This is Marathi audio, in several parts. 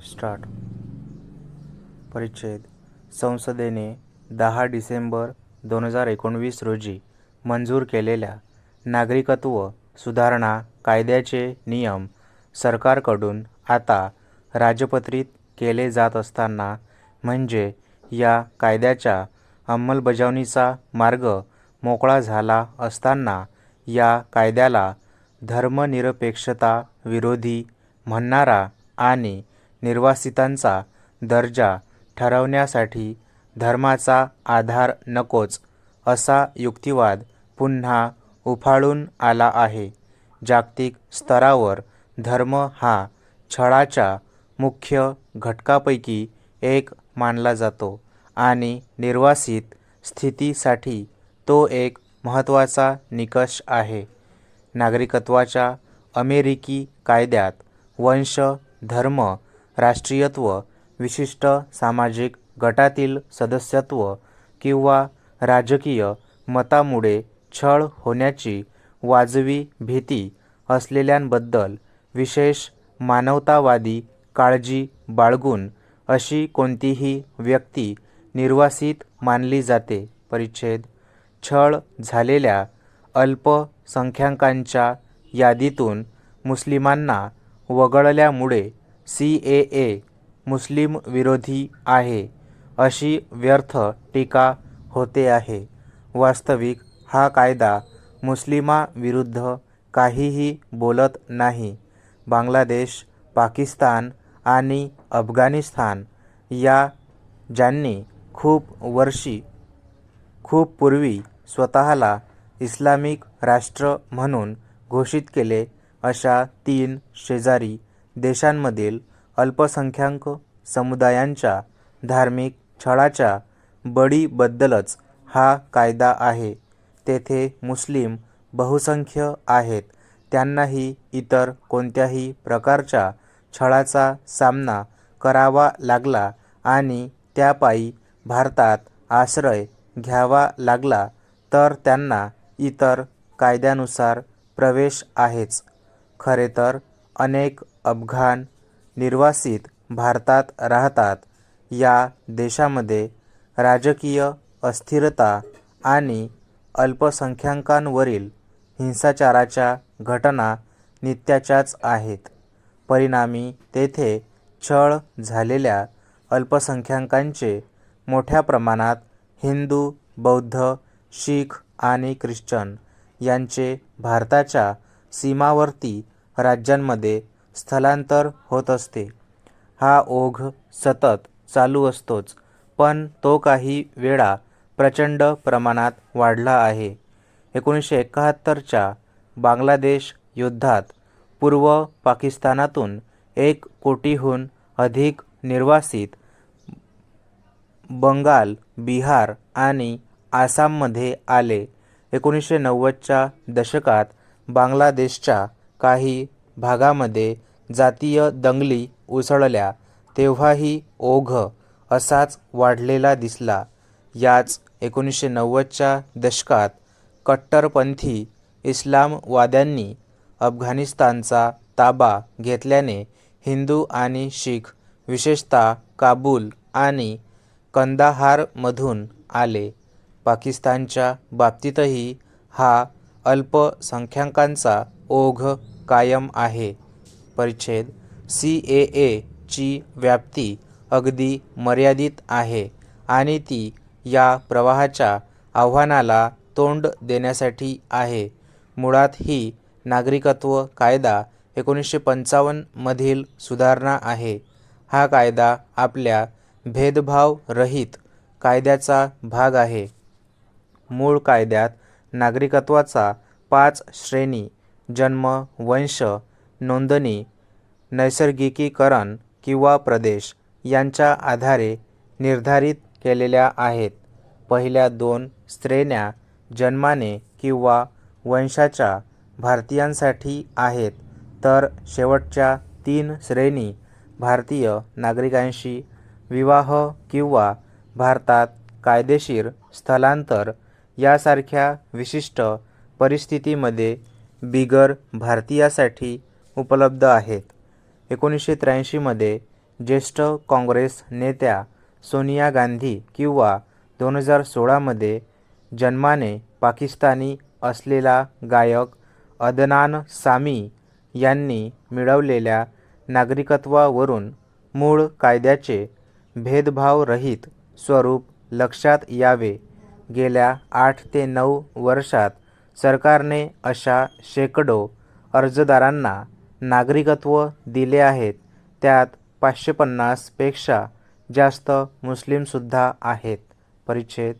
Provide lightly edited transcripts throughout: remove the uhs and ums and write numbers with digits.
स्टार्ट. परिच्छेद. संसदेने 10 डिसेंबर 2019 रोजी मंजूर केलेल्या नागरिकत्व सुधारणा कायद्याचे नियम सरकारकडून आता राजपत्रित केले जात असताना, म्हणजे या कायद्याच्या अंमलबजावणीचा मार्ग मोकळा झाला असताना, या कायद्याला धर्मनिरपेक्षता विरोधी म्हणणारा आणि निर्वासितांचा दर्जा ठरवण्यासाठी धर्माचा आधार नकोच असा युक्तिवाद पुन्हा उफाळून आला आहे. जागतिक स्तरावर धर्म हा छळाच्या मुख्य घटकापैकी एक मानला जातो आणि निर्वासित स्थितीसाठी तो एक महत्त्वाचा निकष आहे. नागरिकत्वाच्या अमेरिकी कायद्यात वंश, धर्म, राष्ट्रीयत्व, विशिष्ट सामाजिक गटातील सदस्यत्व किंवा राजकीय मतामुळे छळ होण्याची वाजवी भीती असलेल्यांबद्दल विशेष मानवतावादी काळजी बाळगून अशी कोणतीही व्यक्ती निर्वासित मानली जाते. परिच्छेद. छळ झालेल्या अल्पसंख्याकांच्या यादीतून मुस्लिमांना वगळल्यामुळे CAA मुस्लिम विरोधी आहे अशी व्यर्थ टीका होते आहे. वास्तविक हा कायदा मुस्लिमांविरुद्ध काहीही बोलत नाही. बांगलादेश, पाकिस्तान आणि अफगाणिस्तान या ज्यांनी खूप पूर्वी स्वतःला इस्लामिक राष्ट्र म्हणून घोषित केले, अशा 3 शेजारी देशांमधील अल्पसंख्याक समुदायांच्या धार्मिक छळाच्या बळीबद्दलच हा कायदा आहे. तेथे मुस्लिम बहुसंख्य आहेत. त्यांनाही इतर कोणत्याही प्रकारच्या छळाचा सामना करावा लागला आणि त्यापायी भारतात आश्रय घ्यावा लागला तर त्यांना इतर कायद्यानुसार प्रवेश आहेच. खरे तर अनेक अफगाण निर्वासित भारतात राहतात. या देशामध्ये राजकीय अस्थिरता आणि अल्पसंख्याकांवरील हिंसाचाराच्या घटना नित्याच्याच आहेत. परिणामी तेथे छळ झालेल्या अल्पसंख्याकांचे मोठ्या प्रमाणात हिंदू, बौद्ध, शीख आणि ख्रिश्चन यांचे भारताच्या सीमावर्ती राज्यांमध्ये स्थलांतर होत असते. हा ओघ सतत चालू असतोच, पण तो काही वेळा प्रचंड प्रमाणात वाढला आहे. 1971च्या बांगलादेश युद्धात पूर्व पाकिस्तानातून 1 कोटीहून अधिक निर्वासित बंगाल, बिहार आणि आसाममध्ये आले. 1990च्या दशकात बांगलादेशच्या काही भागामध्ये जातीय दंगली उसळल्या, तेव्हाही ओघ असाच वाढलेला दिसला. याच 1990च्या दशकात कट्टरपंथी इस्लामवाद्यांनी अफगाणिस्तानचा ताबा घेतल्याने हिंदू आणि शीख विशेषतः काबूल आणि कंदाहारमधून आले. पाकिस्तानच्या बाबतीतही हा अल्पसंख्याकांचा ओघ कायम आहे. परिच्छेद. CAA ची व्याप्ती अगदी मर्यादित आहे आणि ती या प्रवाहाच्या आव्हानाला तोंड देण्यासाठी आहे. मुळात ही नागरिकत्व कायदा 1955 मधील सुधारणा आहे. हा कायदा आपल्या भेदभावरहित कायद्याचा भाग आहे. मूळ कायद्यात नागरिकत्वाचा 5 श्रेणी जन्म, वंश, नोंदणी, नैसर्गिकीकरण किंवा प्रदेश यांच्या आधारे निर्धारित केलेल्या आहेत. पहिल्या 2 श्रेण्या जन्माने किंवा वंशाच्या भारतीयांसाठी आहेत, तर शेवटच्या 3 श्रेणी भारतीय नागरिकांशी विवाह किंवा भारतात कायदेशीर स्थलांतर यासारख्या विशिष्ट परिस्थितीमध्ये बिगर भारतीयासाठी उपलब्ध आहेत. 1983 मध्ये ज्येष्ठ काँग्रेस नेत्या सोनिया गांधी किंवा 2016मध्ये जन्माने पाकिस्तानी असलेला गायक अदनान सामी यांनी मिळवलेल्या नागरिकत्वावरून मूळ कायद्याचे भेदभावरहित स्वरूप लक्षात यावे. गेल्या 8 ते 9 वर्षात सरकारने अशा शेकडो अर्जदारांना नागरिकत्व दिले आहेत. त्यात 550 पेक्षा जास्त मुस्लिमसुद्धा आहेत. परिच्छेद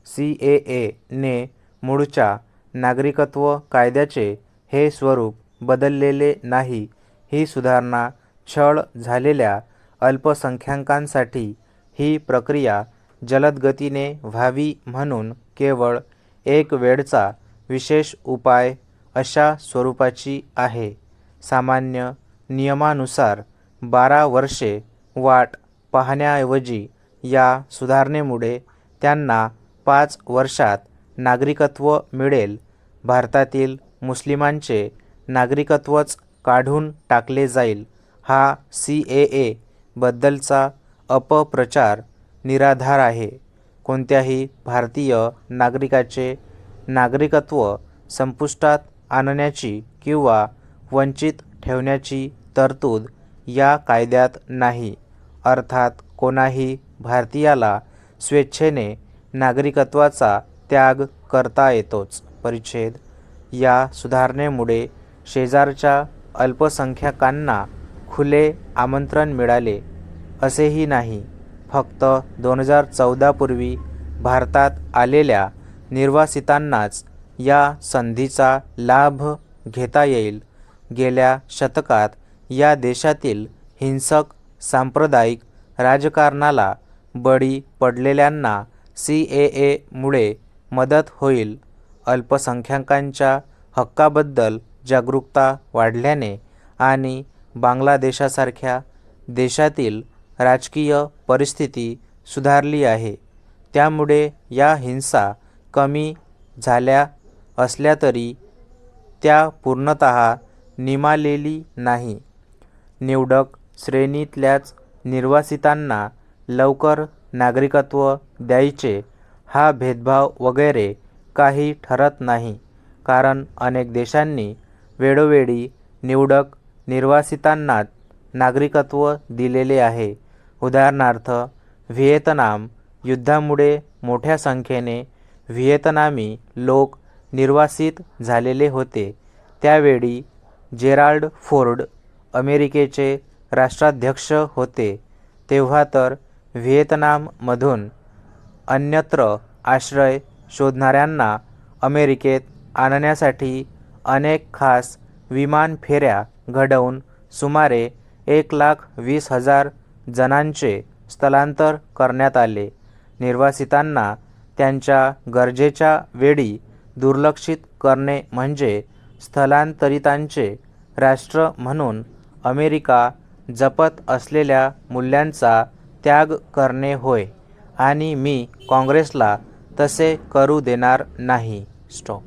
CAA ने मूळच्या नागरिकत्व कायद्याचे हे स्वरूप बदललेले नाही. ही सुधारणा छळ झालेल्या अल्पसंख्याकांसाठी ही प्रक्रिया जलद गतीने व्हावी म्हणून केवळ एक वेळचा विशेष उपाय अशा स्वरूपाची आहे. सामान्य नियमानुसार 12 वर्षे वाट पाहण्याऐवजी या सुधारणेमुळे त्यांना 5 वर्षात नागरिकत्व मिळेल. भारतातील मुस्लिमांचे नागरिकत्वच काढून टाकले जाईल. हा CAA बद्दलचा अपप्रचार निराधार आहे. कोणत्याही भारतीय नागरिकाचे नागरिकत्व संपुष्टात आणण्याची किंवा वंचित ठेवण्याची तरतूद या कायद्यात नाही. अर्थात कोणाही भारतीयाला स्वेच्छेने नागरिकत्वाचा त्याग करता येतोच. परिच्छेद या सुधारणेमुळे शेजारच्या अल्पसंख्याकांना खुले आमंत्रण मिळाले असेही नाही. फक्त 2014 पूर्वी भारतात आलेल्या निर्वासितांनाच या संधीचा लाभ घेता येईल. गेल्या शतकात या देशातील हिंसक सांप्रदायिक राजकारणाला बळी पडलेल्यांना CAA मुळे मदत होईल. अल्पसंख्याकांच्या हक्काबद्दल जागरूकता वाढल्याने आणि बांगलादेशासारख्या देशातील राजकीय परिस्थिती सुधारली आहे. त्यामुळे या हिंसा कमी झाल्या असल्या तरी त्या पूर्णतः निमालेली नाही. निवडक श्रेणीतल्याच निर्वासितांना लवकर नागरिकत्व द्यायचे हा भेदभाव वगैरे काही ठरत नाही. कारण अनेक देशांनी वेळोवेळी निवडक निर्वासितांना नागरिकत्व दिलेले आहे. उदाहरणार्थ व्हिएतनाम युद्धामुळे मोठ्या संख्येने व्हिएतनामी लोक निर्वासित झालेले होते. त्यावेळी जेराल्ड फोर्ड अमेरिकेचे राष्ट्राध्यक्ष होते. तेव्हा तर व्हिएतनाममधून अन्यत्र आश्रय शोधणाऱ्यांना अमेरिकेत आणण्यासाठी अनेक खास विमान फेऱ्या घडवून सुमारे 1,20,000 जणांचे स्थलांतर करण्यात आले. निर्वासितांना त्यांच्या गरजेच्या वेळी दुर्लक्षित करणे म्हणजे स्थलांतरितांचे राष्ट्र म्हणून अमेरिका जपत असलेल्या मूल्यांचा त्याग करणे होय आणि मी काँग्रेसला तसे करू देणार नाही. स्टॉप.